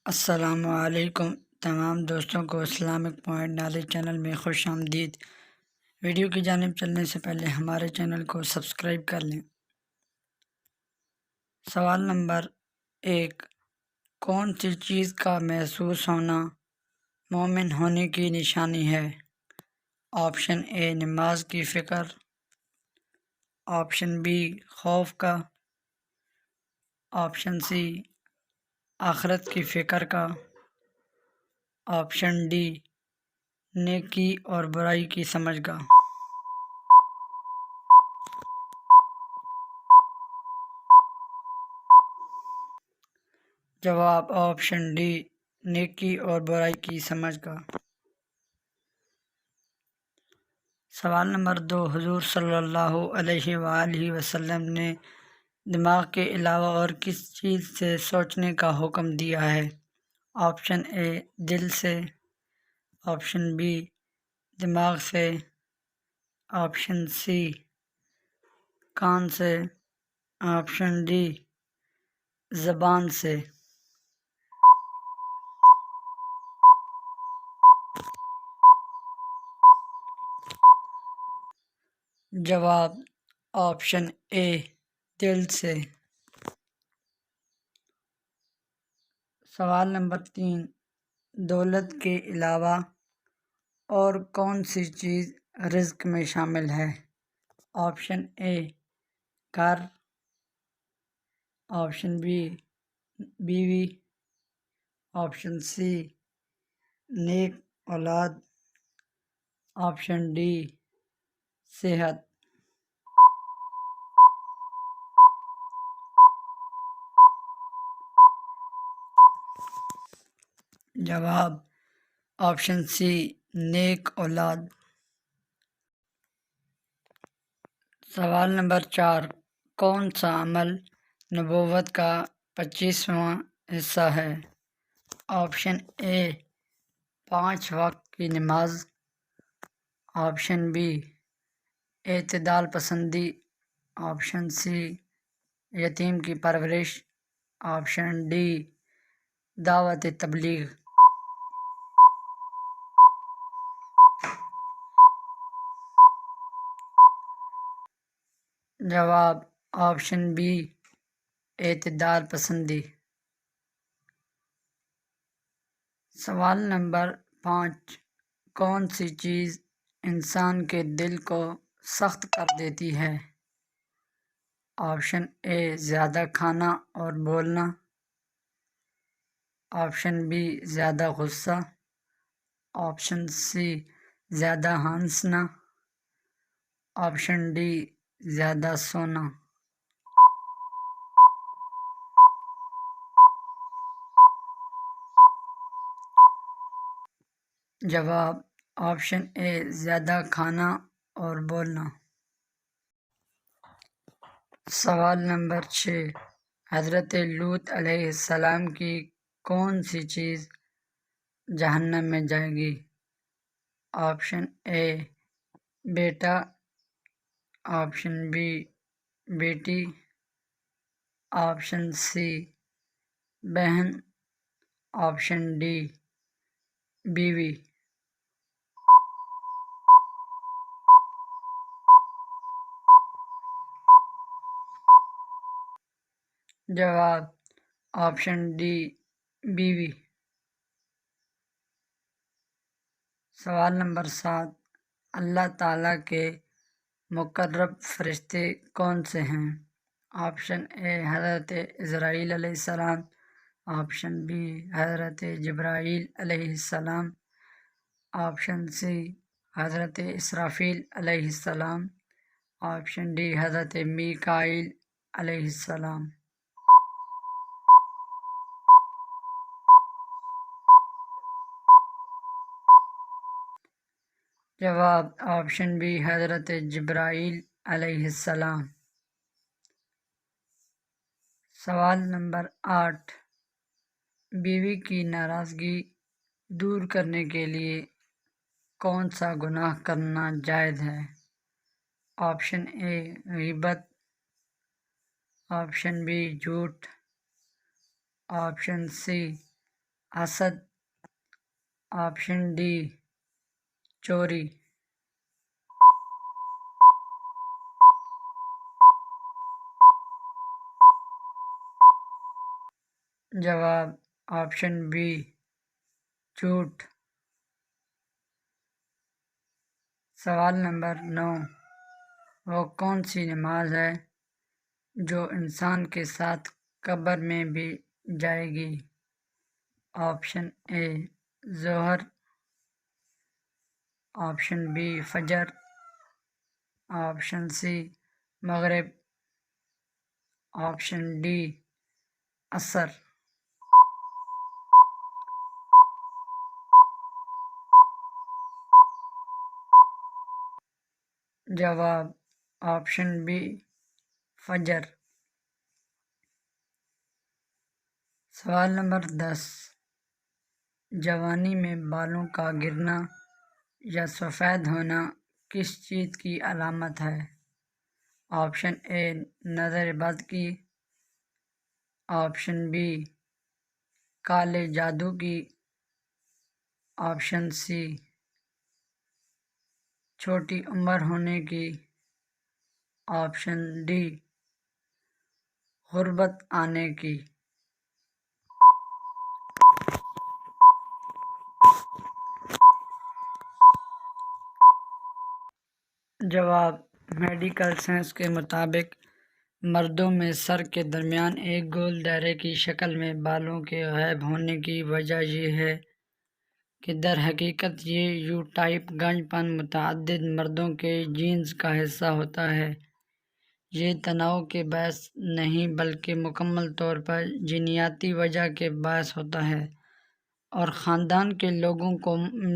السلام علیکم تمام دوستوں کو اسلامک پوائنٹ نالج چینل میں خوش آمدید۔ ویڈیو کی جانب چلنے سے پہلے ہمارے چینل کو سبسکرائب کر لیں۔ سوال نمبر 1، کون سی چیز کا محسوس ہونا مومن ہونے کی نشانی ہے؟ آپشن اے نماز کی فکر، آپشن بی خوف کا، آپشن سی آخرت کی فکر کا، آپشن ڈی نیکی اور برائی کی سمجھ کا۔ جواب آپشن ڈی نیکی اور برائی کی سمجھ کا۔ سوال نمبر 2، حضور صلی اللہ علیہ وآلہ وسلم نے دماغ کے علاوہ اور کس چیز سے سوچنے کا حکم دیا ہے؟ آپشن اے دل سے، آپشن بی دماغ سے، آپشن سی کان سے، آپشن ڈی زبان سے۔ جواب آپشن اے دل سے۔ سوال نمبر 3، دولت کے علاوہ اور کون سی چیز رزق میں شامل ہے؟ آپشن اے گھر، آپشن بی بیوی، آپشن سی نیک اولاد، آپشن ڈی صحت۔ جواب آپشن سی نیک اولاد۔ سوال نمبر 4، کون سا عمل نبوت کا 25واں حصہ ہے؟ آپشن اے 5 وقت کی نماز، آپشن بی اعتدال پسندی، آپشن سی یتیم کی پرورش، آپشن ڈی دعوت تبلیغ۔ جواب آپشن بی اعتدال پسندی۔ سوال نمبر 5، کون سی چیز انسان کے دل کو سخت کر دیتی ہے؟ آپشن اے زیادہ کھانا اور بولنا، آپشن بی زیادہ غصہ، آپشن سی زیادہ ہنسنا، آپشن ڈی زیادہ سونا۔ جواب آپشن اے زیادہ کھانا اور بولنا۔ سوال نمبر 6، حضرت لوط علیہ السلام کی کون سی چیز جہنم میں جائے گی؟ آپشن اے بیٹا، آپشن بی بیٹی، آپشن سی بہن، آپشن ڈی بیوی۔ جواب آپشن ڈی بیوی۔ سوال نمبر 7، اللہ تعالیٰ کے مقرب فرشتے کون سے ہیں؟ آپشن اے حضرت اسرائیل علیہ السلام، آپشن بی حضرت جبرائیل علیہ السلام، آپشن سی حضرت اسرافیل علیہ السلام، آپشن ڈی حضرت میکائیل علیہ السلام۔ جواب آپشن بی حضرت جبرائیل علیہ السلام۔ سوال نمبر 8، بیوی کی ناراضگی دور کرنے کے لیے کون سا گناہ کرنا جائز ہے؟ آپشن اے غیبت، آپشن بی جھوٹ، آپشن سی اسد، آپشن ڈی چوری۔ جواب آپشن بی جھوٹ۔ سوال نمبر 9، وہ کون سی نماز ہے جو انسان کے ساتھ قبر میں بھی جائے گی؟ آپشن اے ظہر، آپشن بی فجر، آپشن سی مغرب، آپشن ڈی عصر۔ جواب آپشن بی فجر۔ سوال نمبر 10، جوانی میں بالوں کا گرنا یا سفید ہونا کس چیز کی علامت ہے؟ آپشن اے نظر بد کی، آپشن بی کالے جادو کی، آپشن سی چھوٹی عمر ہونے کی، آپشن ڈی غربت آنے کی۔ جواب میڈیکل سائنس کے مطابق مردوں میں سر کے درمیان ایک گول دائرے کی شکل میں بالوں کے غائب ہونے کی وجہ یہ ہے کہ در حقیقت یہ یو ٹائپ گنج پن متعدد مردوں کے جینز کا حصہ ہوتا ہے۔ یہ تنوع کے باعث نہیں بلکہ مکمل طور پر جینیاتی وجہ کے باعث ہوتا ہے اور خاندان کے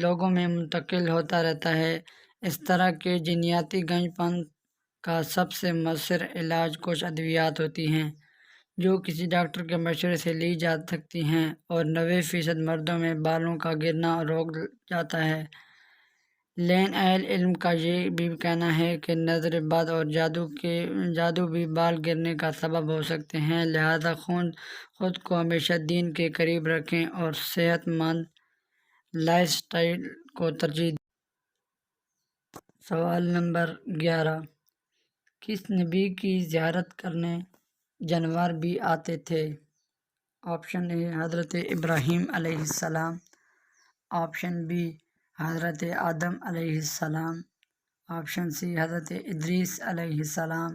لوگوں میں منتقل ہوتا رہتا ہے۔ اس طرح کے جینیاتی گنج پن کا سب سے مؤثر علاج کچھ ادویات ہوتی ہیں جو کسی ڈاکٹر کے مشورے سے لی جا سکتی ہیں اور 90% مردوں میں بالوں کا گرنا روک جاتا ہے۔ لیکن اہل علم کا یہ بھی کہنا ہے کہ نظر بد اور جادو بھی بال گرنے کا سبب ہو سکتے ہیں، لہذا خود کو ہمیشہ دین کے قریب رکھیں اور صحت مند لائف سٹائل کو ترجیح دیں۔ سوال نمبر 11، کس نبی کی زیارت کرنے جانور بھی آتے تھے؟ آپشن اے حضرت ابراہیم علیہ السلام، آپشن بی حضرت آدم علیہ السلام، آپشن سی حضرت ادریس علیہ السلام،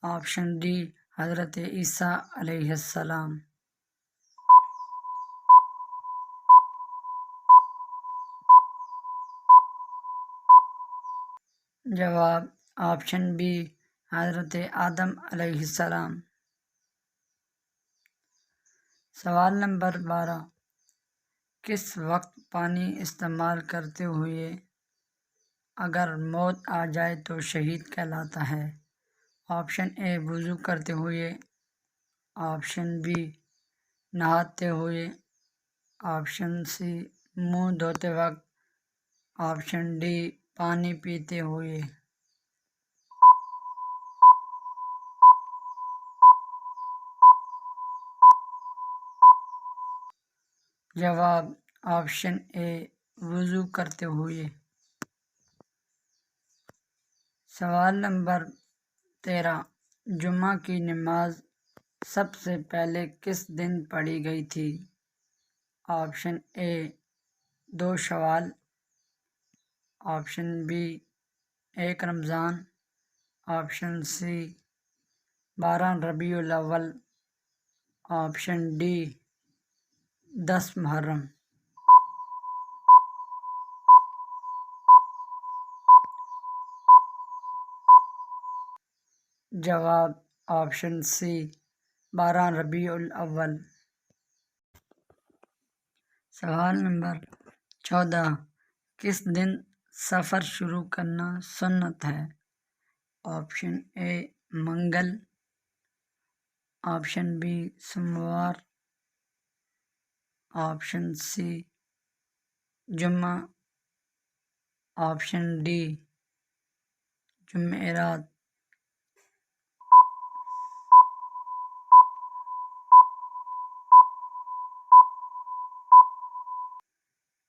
آپشن ڈی حضرت عیسیٰ علیہ السلام۔ جواب آپشن بی حضرت آدم علیہ السلام۔ سوال نمبر 12، کس وقت پانی استعمال کرتے ہوئے اگر موت آ جائے تو شہید کہلاتا ہے؟ آپشن اے وضو کرتے ہوئے، آپشن بی نہاتے ہوئے، آپشن سی منہ دھوتے وقت، آپشن ڈی پانی پیتے ہوئے۔ جواب آپشن اے وضو کرتے ہوئے۔ سوال نمبر 13، جمعہ کی نماز سب سے پہلے کس دن پڑھی گئی تھی؟ آپشن اے 2 شوال، آپشن بی 1 رمضان، آپشن سی 12 ربیع الاول، آپشن ڈی 10 محرم۔ جواب آپشن سی 12 ربیع الاول۔ سوال نمبر 14، کس دن سفر شروع کرنا سنت ہے؟ آپشن اے منگل، آپشن بی سوموار، آپشن سی جمعہ، آپشن ڈی جمعرات۔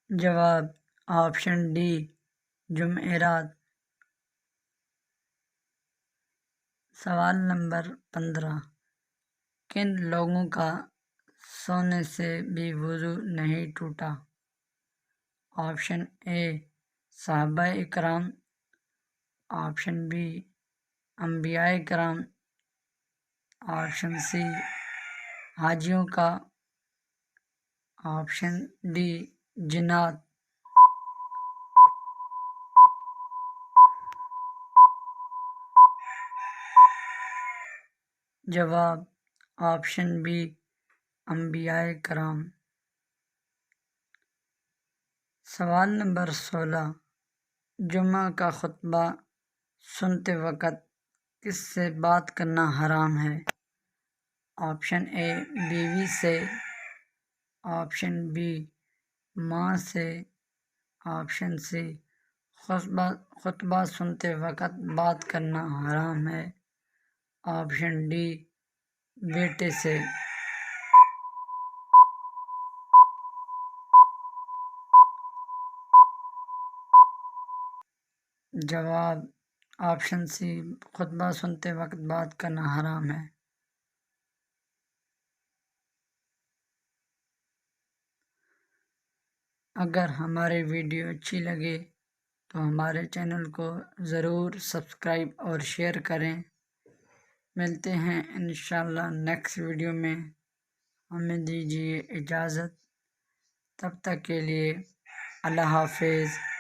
جواب آپشن ڈی جمعرات۔ سوال نمبر 15، کن لوگوں کا سونے سے بھی وضو نہیں ٹوٹا؟ آپشن اے صحابہ اکرام، آپشن بی انبیاء کرام، آپشن سی حاجیوں کا، آپشن ڈی جنات۔ جواب آپشن بی انبیاء کرام۔ سوال نمبر 16، جمعہ کا خطبہ سنتے وقت کس سے بات کرنا حرام ہے؟ آپشن اے بیوی سے، آپشن بی ماں سے، آپشن سی خطبہ سنتے وقت بات کرنا حرام ہے، آپشن ڈی بیٹے سے۔ جواب آپشن سی خطبہ سنتے وقت بات کرنا حرام ہے۔ اگر ہماری ویڈیو اچھی لگے تو ہمارے چینل کو ضرور سبسکرائب اور شیئر کریں۔ ملتے ہیں انشاءاللہ نیکسٹ ویڈیو میں۔ ہمیں دیجیے اجازت، تب تک کے لیے اللہ حافظ۔